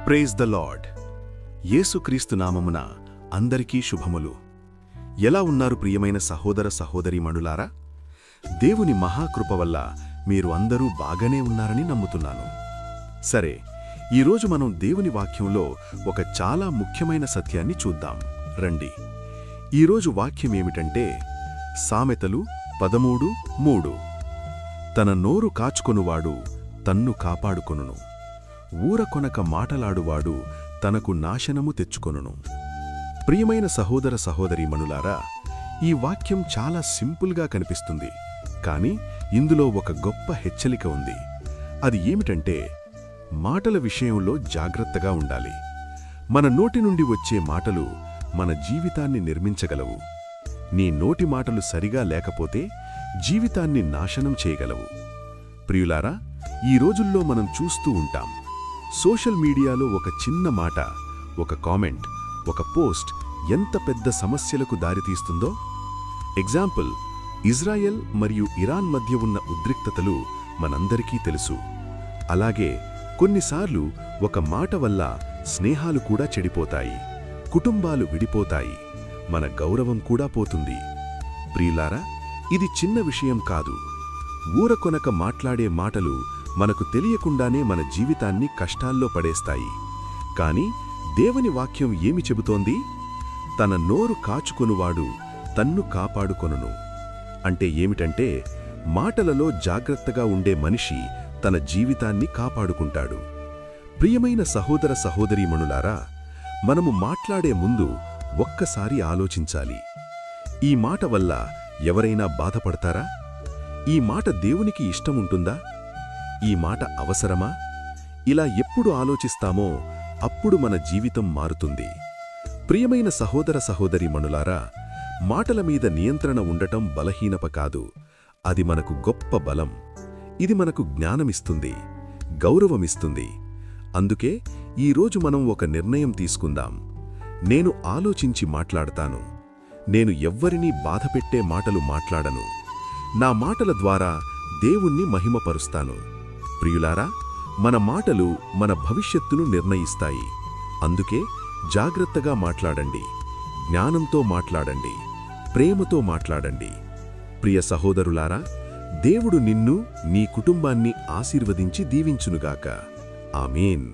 Praise the lord. యేసుక్రీస్తు నామమున అందరికీ శుభములు. ఎలా ఉన్నారు ప్రియమైన సహోదర సహోదరీమణులారా? దేవుని మహాకృప వల్ల మీరు అందరూ బాగానే ఉన్నారని నమ్ముతున్నాను. సరే, ఈరోజు మనం దేవుని వాక్యంలో ఒక చాలా ముఖ్యమైన సత్యాన్ని చూద్దాం రండి. ఈరోజు వాక్యమేమిటంటే సామెతలు 13:3. తన నోరు కాచుకొనువాడు తన్ను కాపాడుకొనును, ఊరకొనక మాటలాడువాడు తనకు నాశనము తెచ్చుకొనును. ప్రియమైన సహోదర సహోదరీమణులారా, ఈ వాక్యం చాలా సింపుల్గా కనిపిస్తుంది, కానీ ఇందులో ఒక గొప్ప హెచ్చరిక ఉంది. అది ఏమిటంటే మాటల విషయంలో జాగ్రత్తగా ఉండాలి. మన నోటి నుండి వచ్చే మాటలు మన జీవితాన్ని నిర్మించగలవు. నీ నోటి మాటలు సరిగా లేకపోతే జీవితాన్ని నాశనం చేయగలవు. ప్రియులారా, ఈ రోజుల్లో మనం చూస్తూ ఉంటాం, సోషల్ మీడియాలో ఒక చిన్న మాట, ఒక కామెంట్, ఒక పోస్ట్ ఎంత పెద్ద సమస్యలకు దారితీస్తుందో. ఎగ్జాంపుల్, ఇజ్రాయెల్ మరియు ఇరాన్ మధ్య ఉన్న ఉద్రిక్తతలు మనందరికీ తెలుసు. అలాగే కొన్నిసార్లు ఒక మాట వల్ల స్నేహాలు కూడా చెడిపోతాయి, కుటుంబాలు విడిపోతాయి, మన గౌరవం కూడా పోతుంది. ప్రియులారా, ఇది చిన్న విషయం కాదు. ఊరకొనక మాట్లాడే మాటలు మనకు తెలియకుండానే మన జీవితాన్ని కష్టాల్లో పడేస్తాయి. కాని దేవుని వాక్యం ఏమి చెబుతోంది? తన నోరు కాచుకొనువాడు తన్ను కాపాడుకొనును. అంటే ఏమిటంటే మాటలలో జాగ్రత్తగా ఉండే మనిషి తన జీవితాన్ని కాపాడుకుంటాడు. ప్రియమైన సహోదర సహోదరీమణులారా, మనము మాట్లాడే ముందు ఒక్కసారి ఆలోచించాలి. ఈ మాట వల్ల ఎవరైనా బాధపడతారా? ఈ మాట దేవునికి ఇష్టముంటుందా? ఈ మాట అవసరమా? ఇలా ఎప్పుడు ఆలోచిస్తామో అప్పుడు మన జీవితం మారుతుంది. ప్రియమైన సహోదర సహోదరీమణులారా, మాటల మీద నియంత్రణ ఉండటం బలహీనత కాదు, అది మనకు గొప్ప బలం. ఇది మనకు జ్ఞానమిస్తుంది, గౌరవమిస్తుంది. అందుకే ఈరోజు మనం ఒక నిర్ణయం తీసుకుందాం. నేను ఆలోచించి మాట్లాడతాను. నేను ఎవ్వరినీ బాధపెట్టే మాటలు మాట్లాడను. నా మాటల ద్వారా దేవుణ్ణి మహిమపరుస్తాను. ప్రియులారా, మన మాటలు మన భవిష్యత్తును నిర్ణయిస్తాయి. అందుకే జాగ్రత్తగా మాట్లాడండి, జ్ఞానంతో మాట్లాడండి, ప్రేమతో మాట్లాడండి. ప్రియ సహోదరులారా, దేవుడు నిన్ను, నీ కుటుంబాన్ని ఆశీర్వదించి దీవించునుగాక. ఆమేన్.